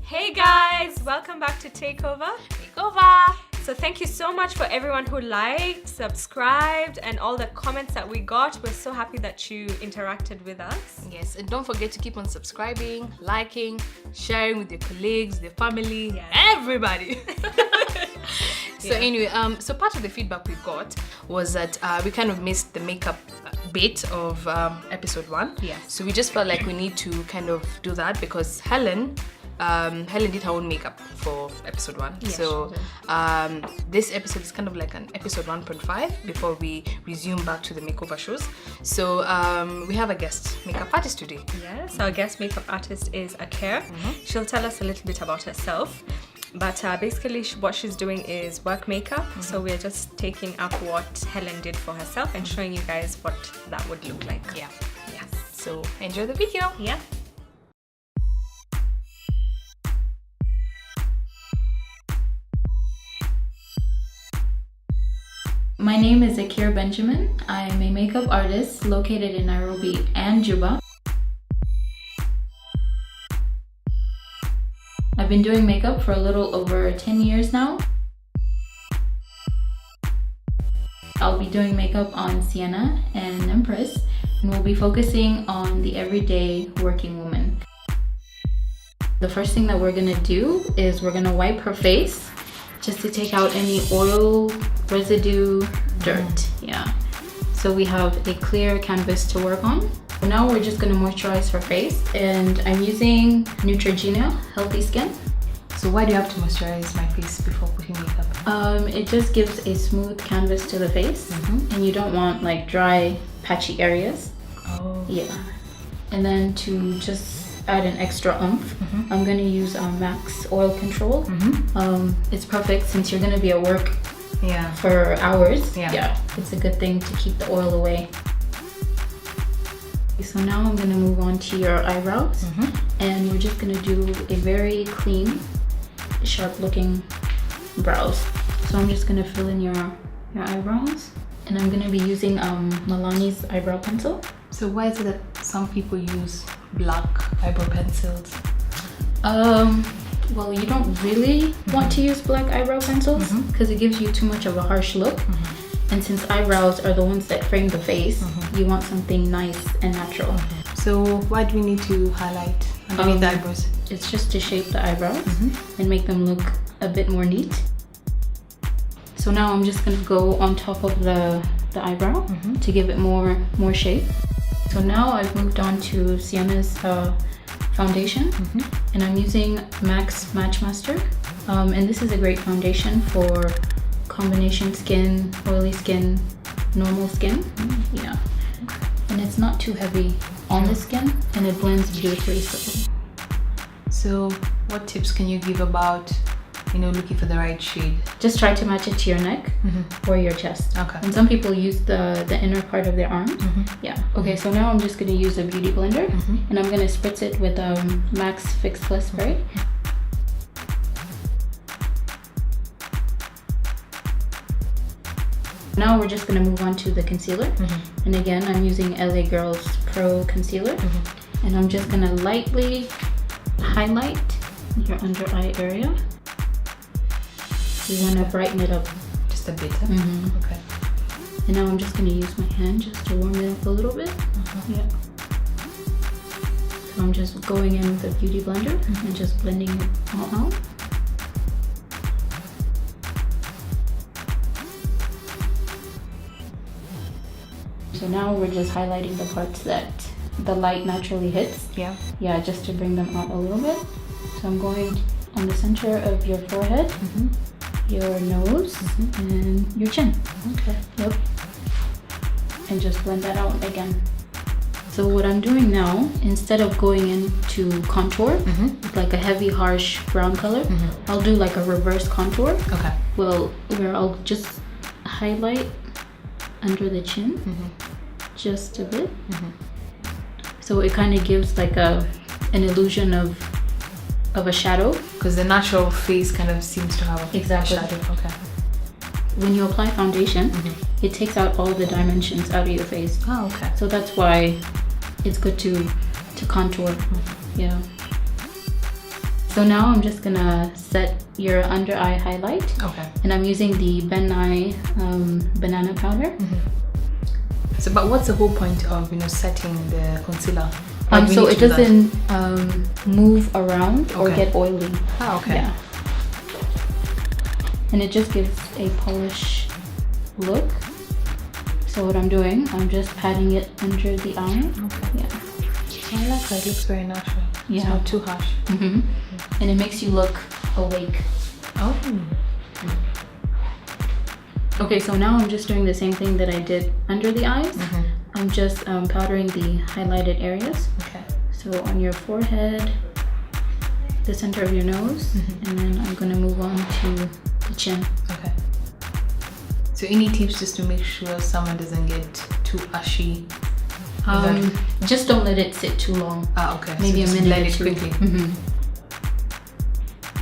Hey guys, welcome back to Takeover Makeover. So thank you so much for everyone who liked, subscribed, and all the comments that we got. We're so happy that you interacted with us. Yes, and don't forget to keep on subscribing, liking, sharing with your colleagues, your family, everybody. So anyway, so part of the feedback we got was that we kind of missed the makeup bit of episode 1. Yes. So we just felt like we need to kind of do that because Helen did her own makeup for episode 1. Yes, so this episode is kind of like an episode 1.5 before we resume back to the makeover shows. So we have a guest makeup artist today. Yes, our guest makeup artist is AKER. She'll tell us a little bit about herself. But basically what she's doing is work makeup. So we're just taking up what Helen did for herself and showing you guys what that would look like. Yeah. Yes. So enjoy the video. Yeah. My name is AKER Benjamin. I'm a makeup artist located in Nairobi and Juba. I've been doing makeup for a little over 10 years now. I'll be doing makeup on SIENNA and NEMPS, and we'll be focusing on the everyday working woman. The first thing that we're gonna do is we're gonna wipe her face just to take out any oil, residue, dirt. Yeah. So we have a clear canvas to work on. Now we're just gonna moisturize her face, and I'm using NEUTROGENA Healthy Skin. So why do you have to moisturize my face before putting makeup? It just gives a smooth canvas to the face, and you don't want like dry, patchy areas. Oh. Yeah. And then to just add an extra oomph, I'm gonna use Max Oil Control. It's perfect since you're gonna be at work for hours. Yeah, it's a good thing to keep the oil away. So now I'm gonna move on to your eyebrows, and we're just gonna do a very clean, sharp looking brows. So I'm just gonna fill in your eyebrows, and I'm gonna be using MILANI's eyebrow pencil. So why is it that some people use black eyebrow pencils? Well, you don't really want to use black eyebrow pencils because it gives you too much of a harsh look. And since eyebrows are the ones that frame the face, you want something nice and natural. So why do we need to highlight underneath the eyebrows? It's just to shape the eyebrows and make them look a bit more neat. So now I'm just gonna go on top of the eyebrow to give it more shape. So now I've moved on to SIENNA's foundation, and I'm using MAC's MATCHMASTER. And this is a great foundation for combination skin, oily skin, normal skin. Yeah. And it's not too heavy on the skin, and it blends beautifully. So what tips can you give about, looking for the right shade? Just try to match it to your neck or your chest. Okay. And some people use the inner part of their arm. Yeah. Okay, so now I'm just gonna use a beauty blender, and I'm gonna spritz it with MAC's Fix Plus spray. Now we're just gonna move on to the concealer. And again, I'm using LA Girls Pro Concealer. And I'm just gonna lightly highlight your under eye area. You wanna brighten it up. Just a bit, huh? Okay. And now I'm just gonna use my hand just to warm it up a little bit. Yeah. So I'm just going in with a beauty blender and just blending it all out. So now we're just highlighting the parts that the light naturally hits. Yeah, just to bring them out a little bit. So I'm going on the center of your forehead, your nose, and your chin. Okay. Yep. And just blend that out again. So what I'm doing now, instead of going into contour, with like a heavy, harsh brown color, I'll do like a reverse contour. Okay. Well, where I'll just highlight under the chin, just a bit. So it kind of gives like an illusion of a shadow. Because the natural face kind of seems to have a shadow. Okay. When you apply foundation, it takes out all the dimensions out of your face. Oh, okay. So that's why it's good to contour. Yeah. So now I'm just gonna set your under eye highlight. Okay. And I'm using the Ben Nye banana powder. So, but what's the whole point of setting the concealer? So it doesn't move around or get oily. Ah, okay. Yeah. And it just gives a polish look. So what I'm doing, I'm just patting it under the eye. Okay. Yeah. I like that. It looks very natural. Yeah. It's not too harsh. And it makes you look awake. Oh. Okay, so now I'm just doing the same thing that I did under the eyes. I'm just powdering the highlighted areas. Okay. So on your forehead, the center of your nose, and then I'm gonna move on to the chin. Okay. So any tips just to make sure someone doesn't get too ashy? Just don't let it sit too long. Ah, okay. Maybe so a minute let or it two. quickly.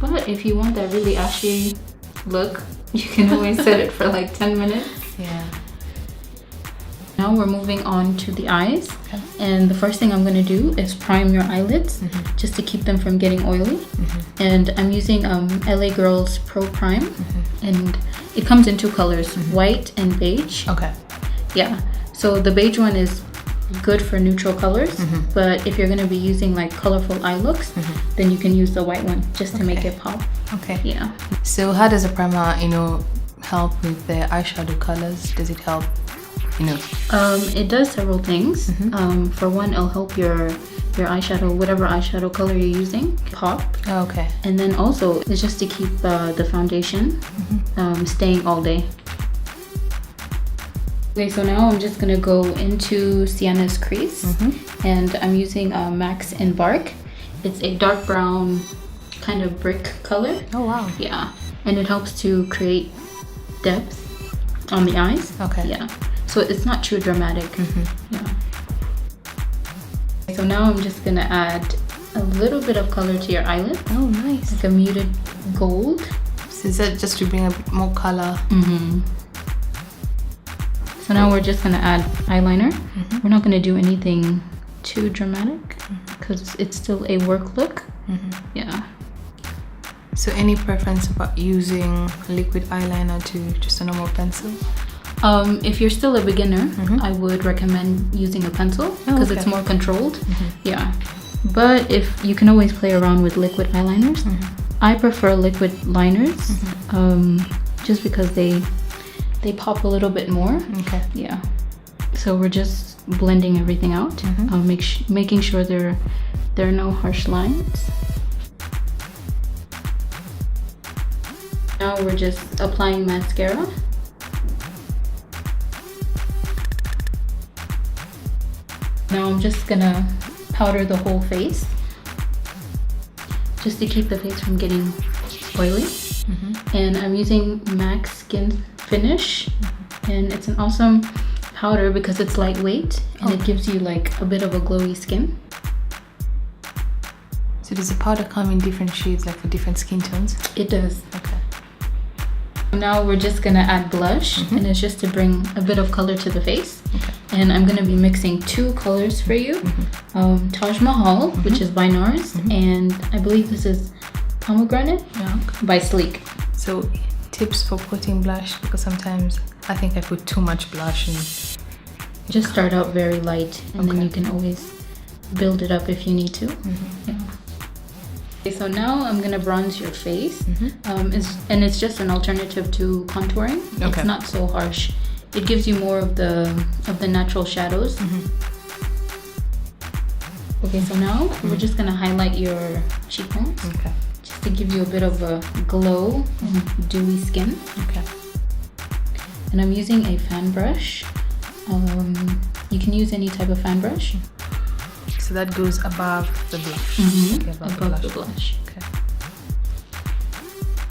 But if you want that really ashy look, you can always set it for like 10 minutes. Yeah. Now we're moving on to the eyes. Okay. And the first thing I'm going to do is prime your eyelids just to keep them from getting oily. And I'm using LA Girls Pro Prime. And it comes in two colors, white and beige. Okay. Yeah. So the beige one is good for neutral colors. But if you're going to be using like colorful eye looks, then you can use the white one just to make it pop. Okay. Yeah. So how does a primer, help with the eyeshadow colors? Does it help, It does several things. For one, it'll help your eyeshadow, whatever eyeshadow color you're using, pop. Oh, okay. And then also, it's just to keep the foundation staying all day. Okay, so now I'm just gonna go into Sienna's crease, and I'm using MAC's EMBARK. It's a dark brown kind of brick color. Oh wow. Yeah, and it helps to create depth on the eyes. Okay. Yeah, so it's not too dramatic. Yeah. So now I'm just gonna add a little bit of color to your eyelid. Oh, nice. Like a muted gold. So is that just to bring a bit more color? So now we're just gonna add eyeliner. We're not gonna do anything too dramatic because it's still a work look. Yeah. So any preference about using liquid eyeliner to just a normal pencil? If you're still a beginner, I would recommend using a pencil because it's more controlled. Yeah. But if you can always play around with liquid eyeliners. I prefer liquid liners just because they pop a little bit more. Okay. Yeah. So we're just blending everything out, making sure there are no harsh lines. Now we're just applying mascara. Now I'm just gonna powder the whole face just to keep the face from getting oily. And I'm using MAC Skin Finish, and it's an awesome powder because it's lightweight and it gives you like a bit of a glowy skin. So does the powder come in different shades, like for different skin tones? It does. Okay. Now we're just gonna add blush, and it's just to bring a bit of color to the face. And I'm gonna be mixing two colors for you. Taj Mahal, which is by NARS, and I believe this is Pomegranate by Sleek. So tips for putting blush, because sometimes I think I put too much blush in. Just start out very light, and then you can always build it up if you need to. Yeah. Okay, so now I'm gonna bronze your face, and it's just an alternative to contouring. Okay. It's not so harsh. It gives you more of the natural shadows. Okay, so now we're just gonna highlight your cheekbones. Okay. Just to give you a bit of a glow and dewy skin. Okay. And I'm using a fan brush. You can use any type of fan brush. So that goes above the blush. Okay, Above the blush. Okay.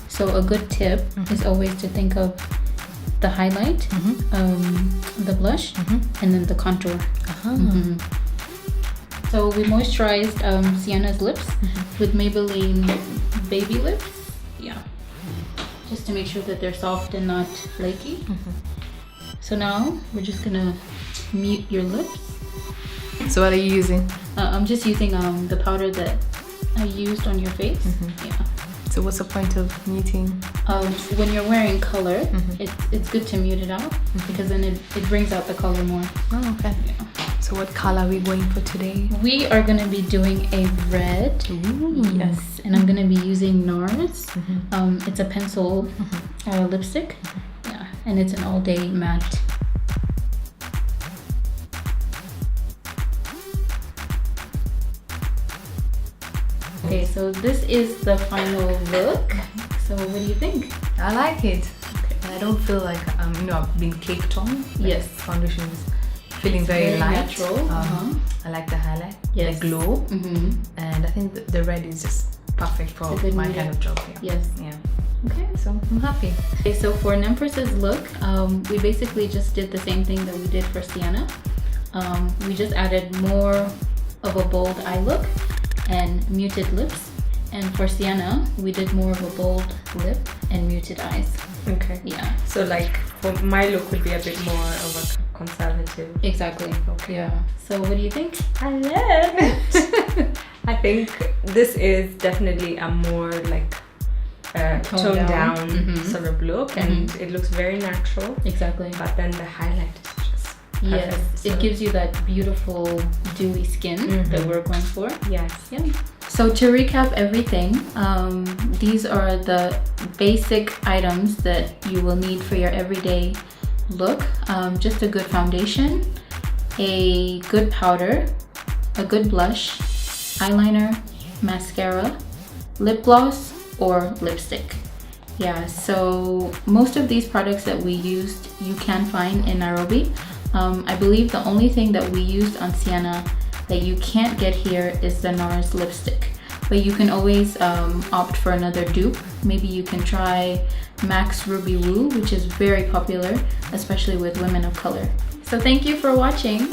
So a good tip is always to think of the highlight, the blush, and then the contour. So we moisturized Sienna's lips with Maybelline Baby Lips. Yeah. Just to make sure that they're soft and not flaky. So now we're just gonna mute your lips. So what are you using? I'm just using the powder that I used on your face. Yeah. So what's the point of muting? When you're wearing color, it's good to mute it out because then it brings out the color more. Oh, okay. Yeah. So what color are we going for today? We are going to be doing a red. Ooh. Yes, and I'm going to be using NARS. It's a pencil lipstick. Yeah, and it's an all-day matte. Okay, so this is the final look. So what do you think? I like it. Okay. I don't feel like I've been caked on. Like Yes. Foundation is feeling very light. Natural. I like the highlight, Yes. the glow, and I think the red is just perfect for It's a good my medium. kind of job. Yeah. Yes. Yeah. Okay, so I'm happy. Okay, so for NEMPS's look, we basically just did the same thing that we did for Sienna. We just added more of a bold eye look and muted lips. And for Sienna, we did more of a bold lip and muted eyes. Okay. Yeah. So like for my look would be a bit more of a conservative. Exactly. Okay. Yeah. So what do you think? I love it. I think this is definitely a more like toned down sort of look, and it looks very natural. Exactly. But then the highlight is just perfect. Yes. It gives you that beautiful dewy skin that we're going for. Yes. Yeah. So to recap everything, these are the basic items that you will need for your everyday look. Just a good foundation, a good powder, a good blush, eyeliner, mascara, lip gloss, or lipstick. Yeah, so most of these products that we used, you can find in Nairobi. I believe the only thing that we used on Sienna that you can't get here is the NARS lipstick, but you can always opt for another dupe. Maybe you can try MAC's Ruby Woo, which is very popular, especially with women of color. So thank you for watching.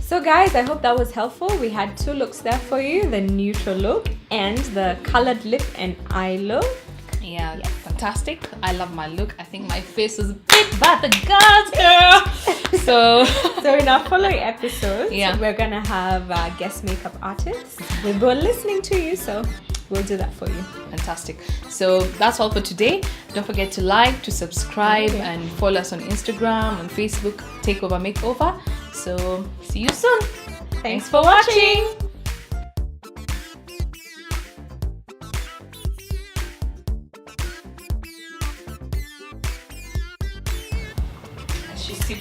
So guys, I hope that was helpful. We had two looks there for you, the neutral look and the colored lip and eye look. Yeah, fantastic. I love my look. I think my face is big but the girls, girl. So in our following episodes, Yeah. we're gonna have guest makeup artists. We'll be listening to you, so we'll do that for you. Fantastic. So that's all for today. Don't forget to like, to subscribe, and follow us on Instagram, on Facebook, Takeover Makeover. So see you soon. Thanks for watching.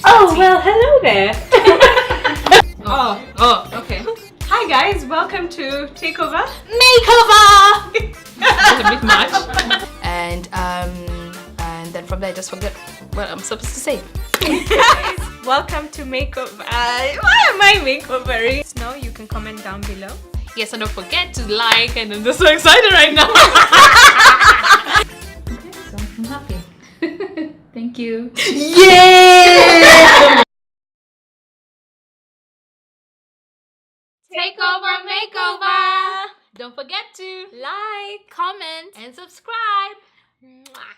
Oh, well, hello there. Okay. Hi guys, welcome to Takeover Makeover. That's a bit much. And then from there, I just forget what I'm supposed to say. Guys, welcome to Makeover. Why am I makeovering? Now you can comment down below. Yes, and don't forget to like. And I'm just so excited right now. Okay, so I'm happy. Thank you. Yeah! Takeover Makeover. Don't forget to Like, comment, and subscribe. Mwah.